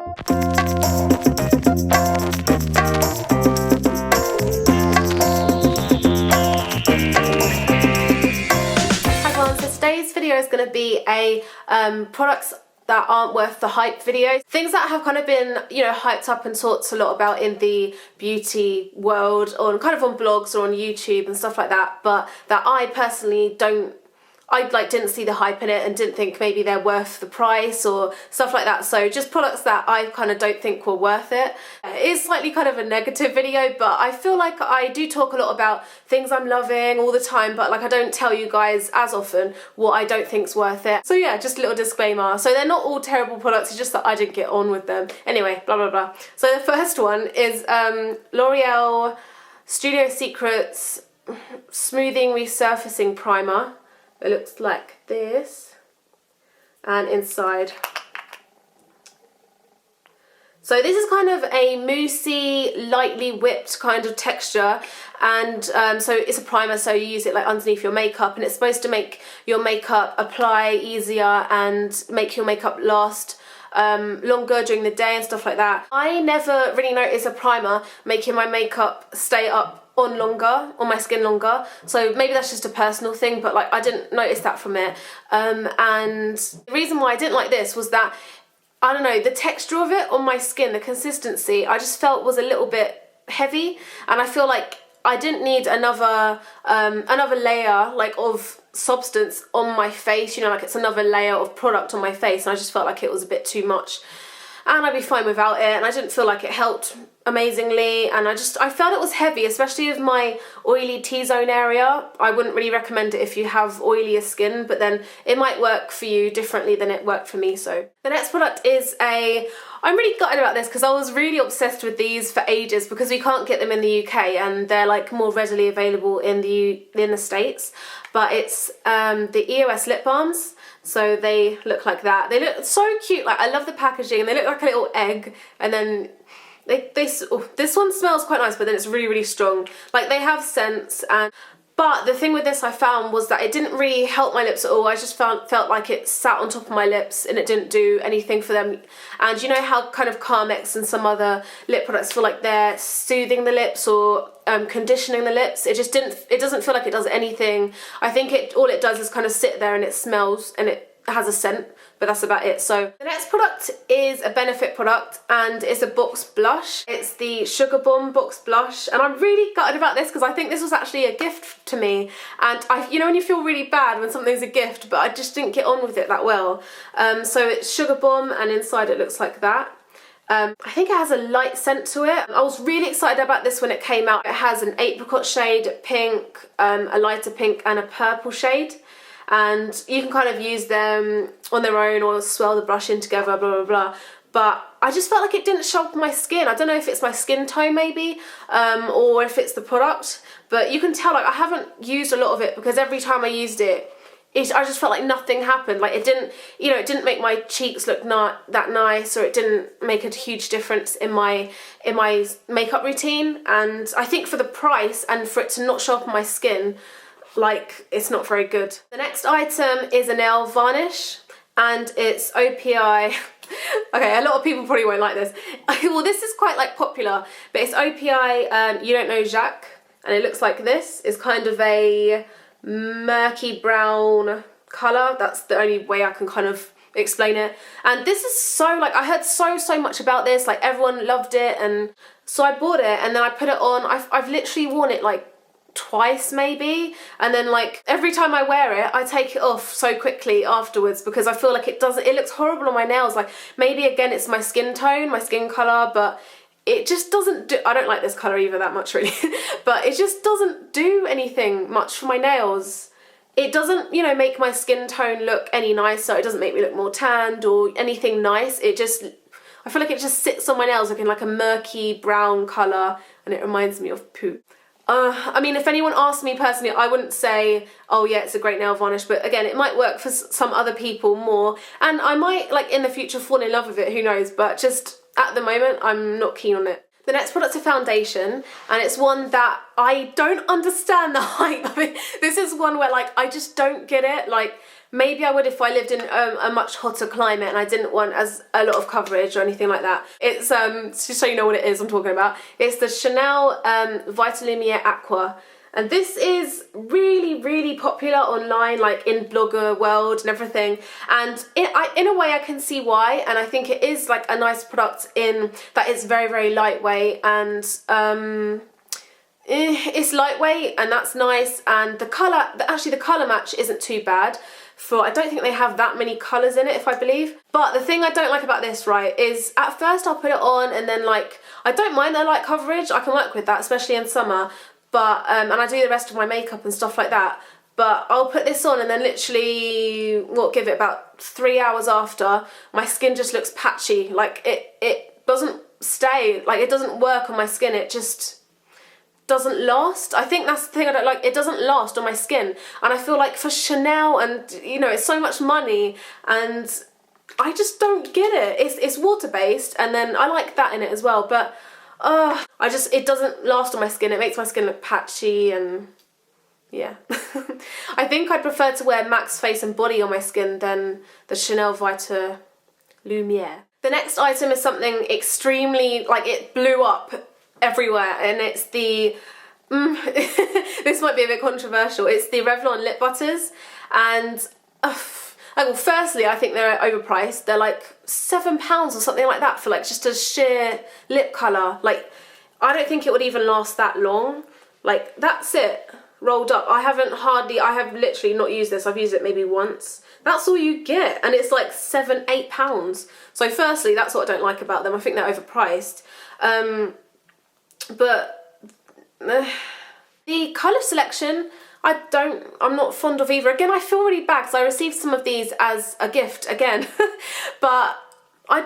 Today's video is going to be a products that aren't worth the hype video. Things that have kind of been, you know, hyped up and talked a lot about in the beauty world, or kind of on blogs or on YouTube and stuff like that, but that I personally didn't see the hype in it and didn't think maybe they're worth the price or stuff like that. So just products that I kind of don't think were worth it. It is slightly kind of a negative video, but I feel like I do talk a lot about things I'm loving all the time, but like I don't tell you guys as often what I don't think's worth it. So yeah, just a little disclaimer. So they're not all terrible products, it's just that I didn't get on with them. Anyway, blah blah blah. So the first one is Loreal Studio Secrets Smoothing Resurfacing Primer. It looks like this, and inside. So this is kind of a moussey, lightly whipped kind of texture, and so it's a primer, so you use it like underneath your makeup, and it's supposed to make your makeup apply easier and make your makeup last longer during the day and stuff like that. I never really noticed a primer making my makeup stay up on my skin longer, so maybe that's just a personal thing, but like I didn't notice that from it. And the reason why I didn't like this was that, I don't know, the texture of it on my skin, the consistency, I just felt was a little bit heavy, and I feel like I didn't need another layer like of substance on my face, you know, like it's another layer of product on my face, and I just felt like it was a bit too much, and I'd be fine without it, and I didn't feel like it helped amazingly, and I felt it was heavy, especially with my oily T-zone area. I wouldn't really recommend it if you have oilier skin, but then it might work for you differently than it worked for me. So the next product is I'm really gutted about this because I was really obsessed with these for ages, because we can't get them in the UK and they're like more readily available in the States, but it's the EOS lip balms. So they look like that. They look so cute. Like, I love the packaging, and they look like a little egg, and then this one smells quite nice, but then it's really, really strong. Like, they have scents, but the thing with this I found was that it didn't really help my lips at all. I just felt like it sat on top of my lips and it didn't do anything for them. And you know how kind of Carmex and some other lip products feel like they're soothing the lips or conditioning the lips? It doesn't feel like it does anything. I think all it does is kind of sit there and it smells and it has a scent, but that's about it. So the next product is a Benefit product, and it's a box blush. It's the Sugarbomb box blush, and I'm really gutted about this because I think this was actually a gift to me, and you know when you feel really bad when something's a gift, but I just didn't get on with it that well. So it's Sugarbomb, and inside it looks like that. I think it has a light scent to it. I was really excited about this when it came out. It has an apricot shade, pink, a lighter pink, and a purple shade. And you can kind of use them on their own or swirl the brush in together, blah, blah, blah. But I just felt like it didn't show up on my skin. I don't know if it's my skin tone maybe, or if it's the product. But you can tell, like, I haven't used a lot of it because every time I used it, I just felt like nothing happened. Like, it didn't make my cheeks look not that nice, or it didn't make a huge difference in my makeup routine. And I think for the price and for it to not show up on my skin, like, it's not very good. The next item is a nail varnish, and it's OPI. Okay, a lot of people probably won't like this. Well, this is quite like popular, but it's OPI You Don't Know Jaques, and it looks like this. It's kind of a murky brown colour. That's the only way I can kind of explain it. And this is so, like, I heard so much about this, like everyone loved it, and so I bought it, and then I put it on. I've literally worn it like twice maybe, and then like every time I wear it I take it off so quickly afterwards because I feel like it looks horrible on my nails. Like, maybe again it's my skin tone, my skin colour, but it just doesn't do, I don't like this colour either that much really, but it just doesn't do anything much for my nails. It doesn't, you know, make my skin tone look any nicer. It doesn't make me look more tanned or anything nice. I feel like it just sits on my nails looking like a murky brown colour, and it reminds me of poo. I mean, if anyone asked me personally, I wouldn't say, oh yeah, it's a great nail varnish, but again, it might work for some other people more, and I might, like, in the future fall in love with it, who knows, but just at the moment, I'm not keen on it. The next product's a foundation, and it's one that I don't understand the hype of it. This is one where, like, I just don't get it. Like, Maybe I would if I lived in a much hotter climate and I didn't want as a lot of coverage or anything like that. It's, just so you know what it is I'm talking about, it's the Chanel Vitalumiere Aqua. And this is really, really popular online, like in blogger world and everything. And in a way I can see why, and I think it is like a nice product in that it's very, very lightweight, and it's lightweight and that's nice. And the colour, actually the colour match isn't too bad. I don't think they have that many colours in it, if I believe. But the thing I don't like about this, right, is at first I'll put it on and then like, I don't mind the light coverage, I can work with that, especially in summer. But, and I do the rest of my makeup and stuff like that. But I'll put this on and then literally, give it about 3 hours after, my skin just looks patchy. Like it doesn't stay, like it doesn't work on my skin, it just doesn't last. I think that's the thing I don't like, it doesn't last on my skin. And I feel like for Chanel, and you know, it's so much money, and I just don't get it. It's water-based, and then I like that in it as well, but it doesn't last on my skin. It makes my skin look patchy, and yeah. I think I'd prefer to wear Max Face and Body on my skin than the Chanel Vitalumiere. The next item is something extremely, like, it blew up everywhere, and it's the this might be a bit controversial, it's the Revlon lip butters. And well, firstly, I think they're overpriced. They're like £7 or something like that for like just a sheer lip colour. Like, I don't think it would even last that long. Like, that's it, rolled up. I have literally not used this. I've used it maybe once. That's all you get, and it's like £7, £8. So firstly, that's what I don't like about them. I think they're overpriced. But the colour selection, I'm not fond of either. Again, I feel really bad because I received some of these as a gift again. But I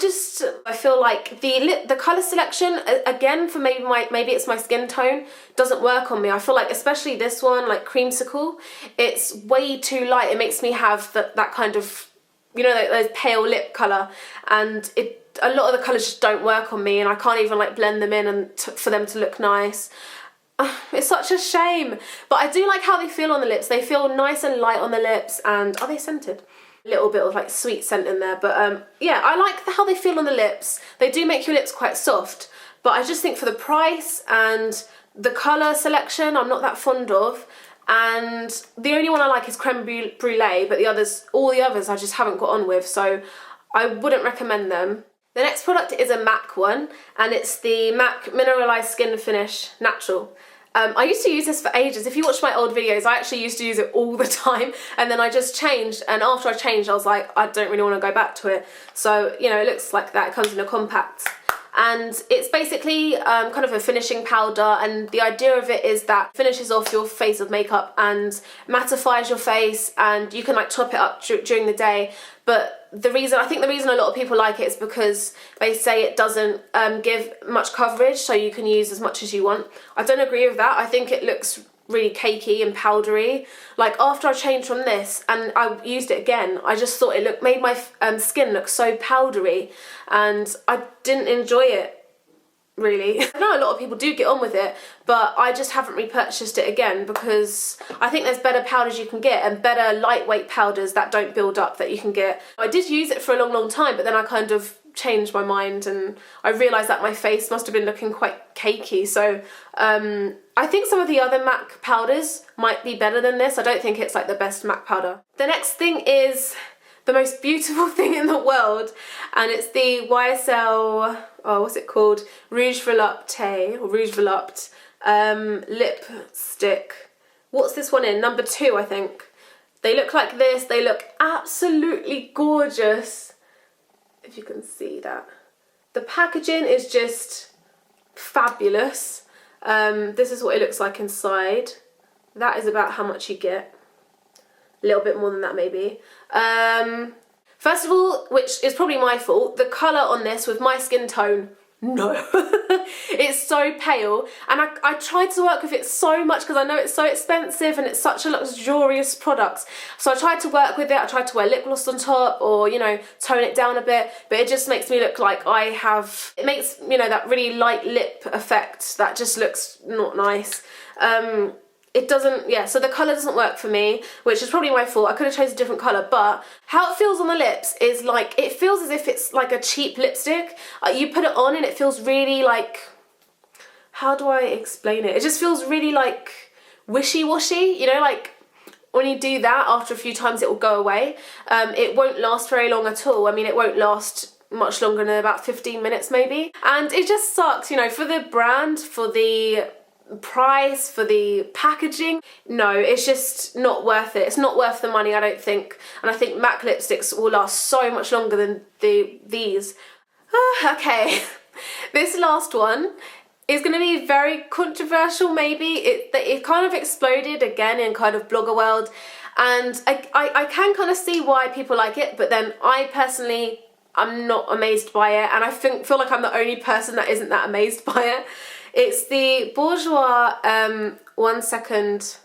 feel like the colour selection, again, for maybe it's my skin tone, doesn't work on me. I feel like, especially this one, like Creamsicle, it's way too light. It makes me have that kind of, you know, those pale lip colour, and a lot of the colours just don't work on me, and I can't even like blend them in and for them to look nice. It's such a shame, but I do like how they feel on the lips. They feel nice and light on the lips, and are they scented? A little bit of like sweet scent in there, but yeah, I like how they feel on the lips. They do make your lips quite soft, but I just think for the price and the colour selection, I'm not that fond of. And the only one I like is Creme Brulee, but all the others I just haven't got on with, so I wouldn't recommend them. The next product is a MAC one, and it's the MAC Mineralized Skin Finish Natural. I used to use this for ages. If you watch my old videos, I actually used to use it all the time, and then I just changed, and after I changed I was like, I don't really want to go back to it. So, you know, it looks like that. It comes in a compact, and it's basically kind of a finishing powder, and the idea of it is that finishes off your face of makeup and mattifies your face, and you can like top it up during the day. But I think the reason a lot of people like it is because they say it doesn't give much coverage, so you can use as much as you want. I don't agree with that. I think it looks really cakey and powdery. Like, after I changed from this and I used it again, I just thought it made my skin look so powdery, and I didn't enjoy it really. I know a lot of people do get on with it, but I just haven't repurchased it again because I think there's better powders you can get, and better lightweight powders that don't build up that you can get. I did use it for a long, long time, but then I kind of changed my mind, and I realised that my face must have been looking quite cakey. So I think some of the other MAC powders might be better than this. I don't think it's like the best MAC powder. The next thing is the most beautiful thing in the world, and it's the YSL, what's it called? Rouge Volupte, or Rouge Volupte lipstick. What's this one in? Number 2, I think. They look like this. They look absolutely gorgeous, if you can see that. The packaging is just fabulous. This is what it looks like inside. That is about how much you get. A little bit more than that maybe. First of all, which is probably my fault, the colour on this with my skin tone, no. It's so pale, and I tried to work with it so much because I know it's so expensive and it's such a luxurious product. So I tried to work with it. I tried to wear lip gloss on top, or, you know, tone it down a bit, but it just makes me look like it makes, you know, that really light lip effect that just looks not nice. it doesn't, yeah, so the colour doesn't work for me, which is probably my fault. I could have chosen a different colour, but how it feels on the lips is like, it feels as if it's like a cheap lipstick. You put it on and it feels really like, how do I explain it? It just feels really like wishy-washy, you know, like when you do that, after a few times it will go away. It won't last very long at all. I mean, it won't last much longer than about 15 minutes maybe. And it just sucks, you know, for the brand, for the price, for the packaging. No, it's just not worth it. It's not worth the money, I don't think. And I think MAC lipsticks will last so much longer than these. Okay, this last one is going to be very controversial maybe. It kind of exploded again in kind of blogger world, and I can kind of see why people like it, but then I personally, I'm not amazed by it, and I feel like I'm the only person that isn't that amazed by it. It's the Bourjois 1 second.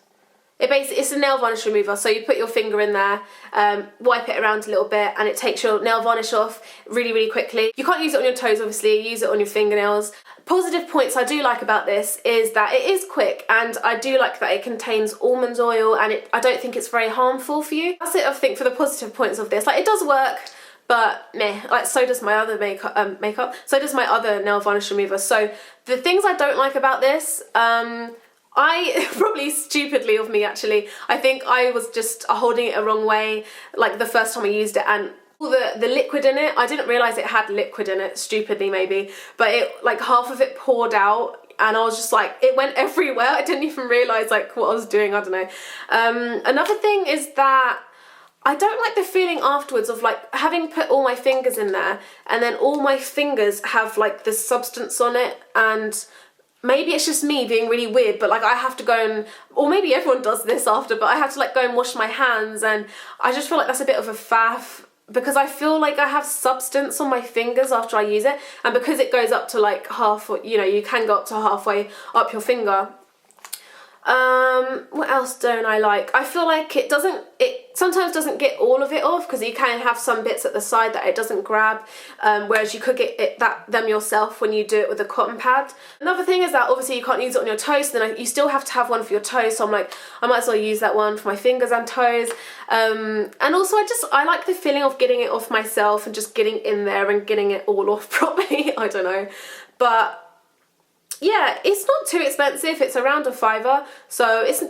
It's a nail varnish remover, so you put your finger in there, wipe it around a little bit, and it takes your nail varnish off really, really quickly. You can't use it on your toes, obviously, use it on your fingernails. Positive points I do like about this is that it is quick, and I do like that it contains almond oil, and I don't think it's very harmful for you. That's it, I think, for the positive points of this. Like, it does work, but meh, like so does my other makeup, so does my other nail varnish remover. So the things I don't like about this, I, probably stupidly of me actually, I think I was just holding it a wrong way, like the first time I used it, and all the liquid in it, I didn't realise it had liquid in it, stupidly maybe, but it, like half of it poured out, and I was just like, it went everywhere. I didn't even realise like what I was doing, I don't know. Another thing is that I don't like the feeling afterwards of like having put all my fingers in there, and then all my fingers have like this substance on it, and maybe it's just me being really weird, but like I have to go and, or maybe everyone does this after, but I have to like go and wash my hands, and I just feel like that's a bit of a faff, because I feel like I have substance on my fingers after I use it, and because it goes up to like half, you know, you can go up to halfway up your finger. What else don't I like? I feel like it sometimes doesn't get all of it off, because you can have some bits at the side that it doesn't grab, whereas you could get them yourself when you do it with a cotton pad. Another thing is that obviously you can't use it on your toes, so then you still have to have one for your toes, so I'm like, I might as well use that one for my fingers and toes. And also I like the feeling of getting it off myself and just getting in there and getting it all off properly. I don't know, but yeah, it's not too expensive. It's around £5, so it's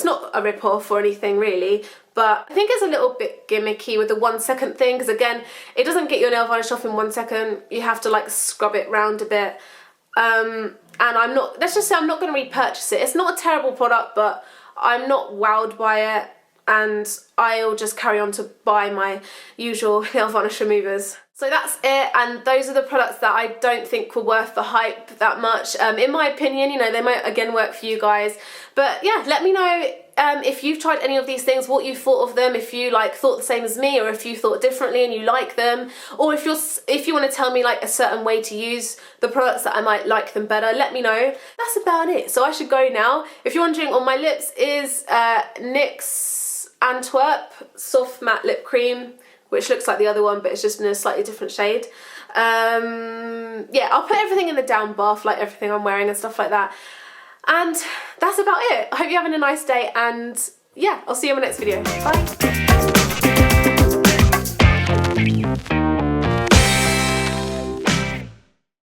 not a rip-off or anything really, but I think it's a little bit gimmicky with the 1 second thing, because again, it doesn't get your nail varnish off in 1 second. You have to like scrub it round a bit, and let's just say I'm not going to repurchase it. It's not a terrible product, but I'm not wowed by it, and I'll just carry on to buy my usual nail varnish removers. So that's it, and those are the products that I don't think were worth the hype that much. In my opinion, you know, they might again work for you guys, but yeah, let me know if you've tried any of these things, what you thought of them, if you like thought the same as me, or if you thought differently and you like them, or if you want to tell me like a certain way to use the products that I might like them better, let me know. That's about it, so I should go now. If you're wondering, on my lips is NYX Antwerp Soft Matte Lip Cream, which looks like the other one, but it's just in a slightly different shade. Yeah, I'll put everything in the down bar for like everything I'm wearing and stuff like that. And that's about it. I hope you're having a nice day, and yeah, I'll see you in my next video. Bye.